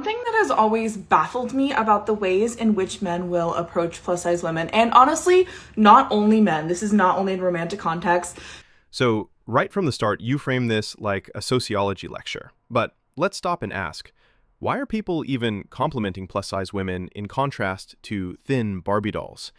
Something that has always baffled me about the ways in which men will approach plus size women, and honestly, not only men, this is not only in romantic context. So, right from the start, you frame this like a sociology lecture. But let's stop and ask, why are people even complimenting plus-size women in contrast to thin Barbie dolls?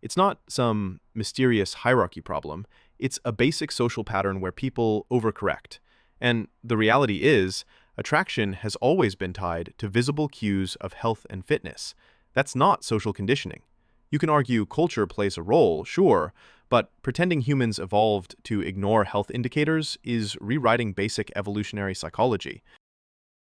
It's not some mysterious hierarchy problem. It's a basic social pattern where people overcorrect. And the reality is, attraction has always been tied to visible cues of health and fitness. That's not social conditioning. You can argue culture plays a role, sure, but pretending humans evolved to ignore health indicators is rewriting basic evolutionary psychology.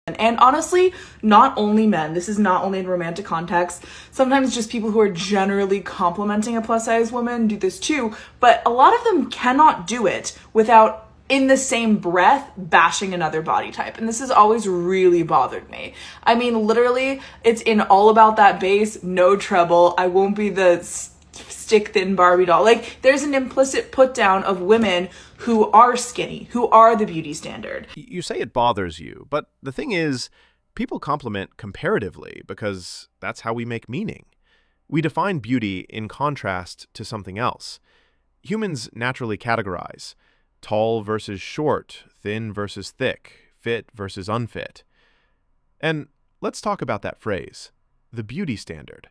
And honestly, not only men, this is not only in romantic context. Sometimes just people who are generally complimenting a plus size woman do this too, but a lot of them cannot do it without in the same breath bashing another body type. And this has always really bothered me. I mean, literally, it's in All About That bass, no trouble. I won't be the stick thin Barbie doll. Like, there's an implicit put down of women who are skinny, who are the beauty standard. You say it bothers you, but the thing is, people compliment comparatively because that's how we make meaning. We define beauty in contrast to something else. Humans naturally categorize tall versus short, thin versus thick, fit versus unfit. And let's talk about that phrase, the beauty standard.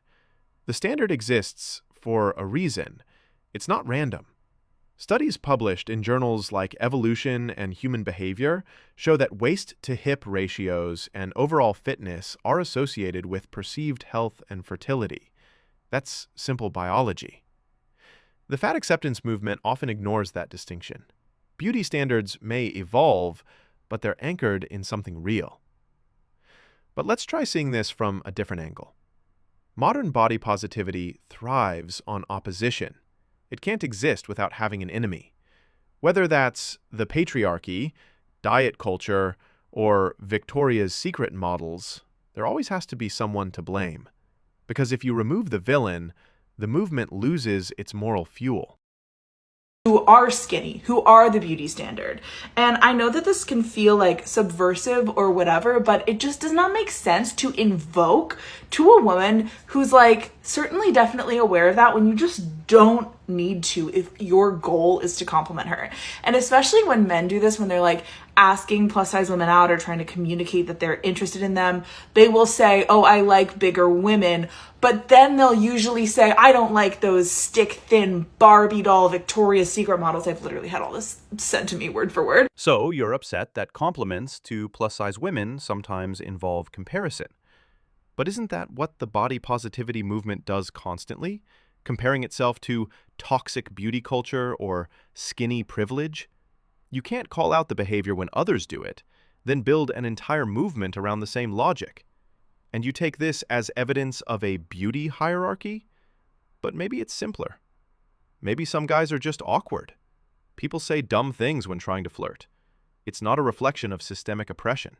The standard exists for a reason. It's not random. Studies published in journals like Evolution and Human Behavior show that waist-to-hip ratios and overall fitness are associated with perceived health and fertility. That's simple biology. The fat acceptance movement often ignores that distinction. Beauty standards may evolve, but they're anchored in something real. But let's try seeing this from a different angle. Modern body positivity thrives on opposition. It can't exist without having an enemy. Whether that's the patriarchy, diet culture, or Victoria's Secret models, there always has to be someone to blame. Because if you remove the villain, the movement loses its moral fuel. Who are skinny, who are the beauty standard. And I know that this can feel like subversive or whatever, but it just does not make sense to invoke to a woman who's like certainly definitely aware of that when you just don't need to if your goal is to compliment her. And especially when men do this, when they're like asking plus size women out or trying to communicate that they're interested in them, they will say, oh, I like bigger women. But then they'll usually say, I don't like those stick thin Barbie doll Victoria's Secret models. I've literally had all this said to me word for word. So you're upset that compliments to plus-size women sometimes involve comparison. But isn't that what the body positivity movement does constantly? Comparing itself to toxic beauty culture or skinny privilege? You can't call out the behavior when others do it, then build an entire movement around the same logic. And you take this as evidence of a beauty hierarchy? But maybe it's simpler. Maybe some guys are just awkward. People say dumb things when trying to flirt. It's not a reflection of systemic oppression.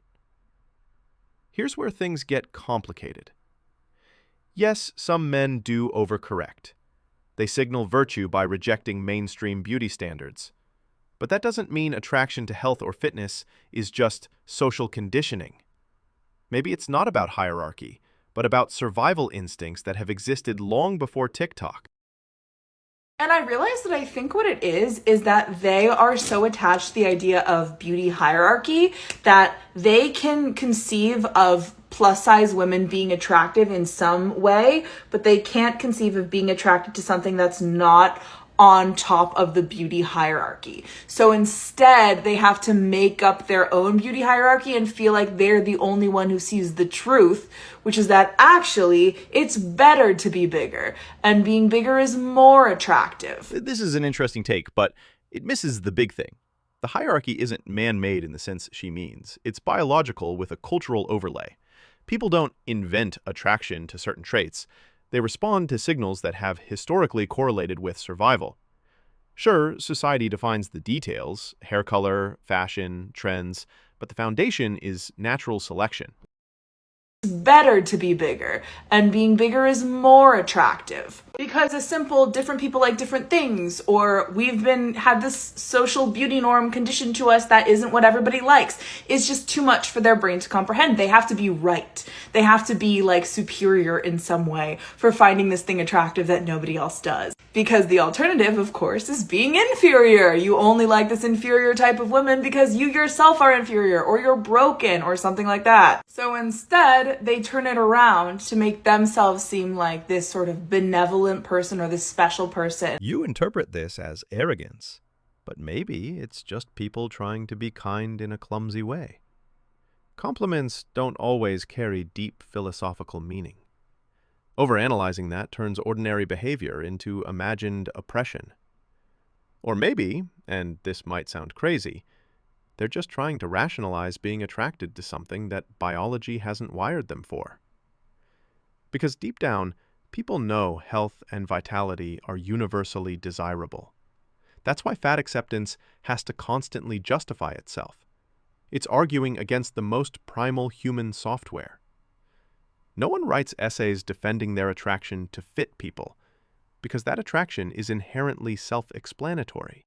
Here's where things get complicated. Yes, some men do overcorrect. They signal virtue by rejecting mainstream beauty standards. But that doesn't mean attraction to health or fitness is just social conditioning. Maybe it's not about hierarchy, but about survival instincts that have existed long before TikTok. And I realized that I think what it is that they are so attached to the idea of beauty hierarchy that they can conceive of plus size women being attractive in some way, but they can't conceive of being attracted to something that's not on top of the beauty hierarchy. So instead, they have to make up their own beauty hierarchy and feel like they're the only one who sees the truth, which is that actually it's better to be bigger, and being bigger is more attractive. This is an interesting take, but it misses the big thing. The hierarchy isn't man-made in the sense she means. It's biological with a cultural overlay. People don't invent attraction to certain traits. They respond to signals that have historically correlated with survival. Sure, society defines the details, hair color, fashion, trends, but the foundation is natural selection. It's better to be bigger, and being bigger is more attractive. Because a simple different people like different things, or we've had this social beauty norm conditioned to us that isn't what everybody likes, is just too much for their brain to comprehend. They have to be right. They have to be like superior in some way for finding this thing attractive that nobody else does. Because the alternative, of course, is being inferior. You only like this inferior type of woman because you yourself are inferior, or you're broken, or something like that. So instead, they turn it around to make themselves seem like this sort of benevolent person or this special person. You interpret this as arrogance, but maybe it's just people trying to be kind in a clumsy way. Compliments don't always carry deep philosophical meaning. Overanalyzing that turns ordinary behavior into imagined oppression. Or maybe, and this might sound crazy, they're just trying to rationalize being attracted to something that biology hasn't wired them for. Because deep down, people know health and vitality are universally desirable. That's why fat acceptance has to constantly justify itself. It's arguing against the most primal human software. No one writes essays defending their attraction to fit people, because that attraction is inherently self-explanatory.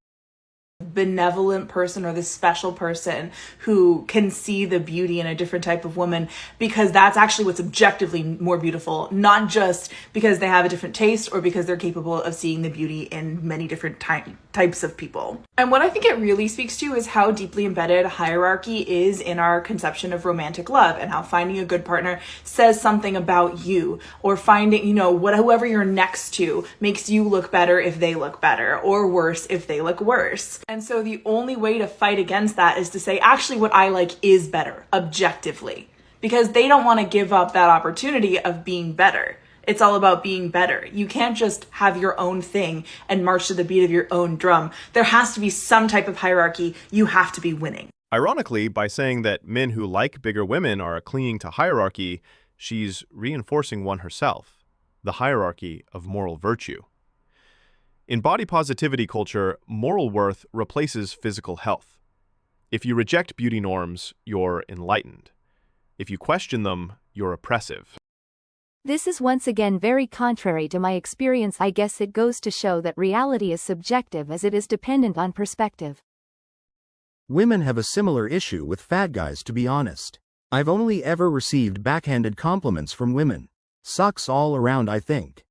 Benevolent person or this special person who can see the beauty in a different type of woman, because that's actually what's objectively more beautiful, not just because they have a different taste or because they're capable of seeing the beauty in many different types of people. And what I think it really speaks to is how deeply embedded hierarchy is in our conception of romantic love, and how finding a good partner says something about you, or finding, whoever you're next to makes you look better if they look better, or worse if they look worse. And so the only way to fight against that is to say, actually, what I like is better, objectively, because they don't want to give up that opportunity of being better. It's all about being better. You can't just have your own thing and march to the beat of your own drum. There has to be some type of hierarchy. You have to be winning. Ironically, by saying that men who like bigger women are clinging to hierarchy, she's reinforcing one herself, the hierarchy of moral virtue. In body positivity culture, moral worth replaces physical health. If you reject beauty norms, you're enlightened. If you question them, you're oppressive. This is once again very contrary to my experience. I guess it goes to show that reality is subjective as it is dependent on perspective. Women have a similar issue with fat guys, to be honest. I've only ever received backhanded compliments from women. Sucks all around, I think.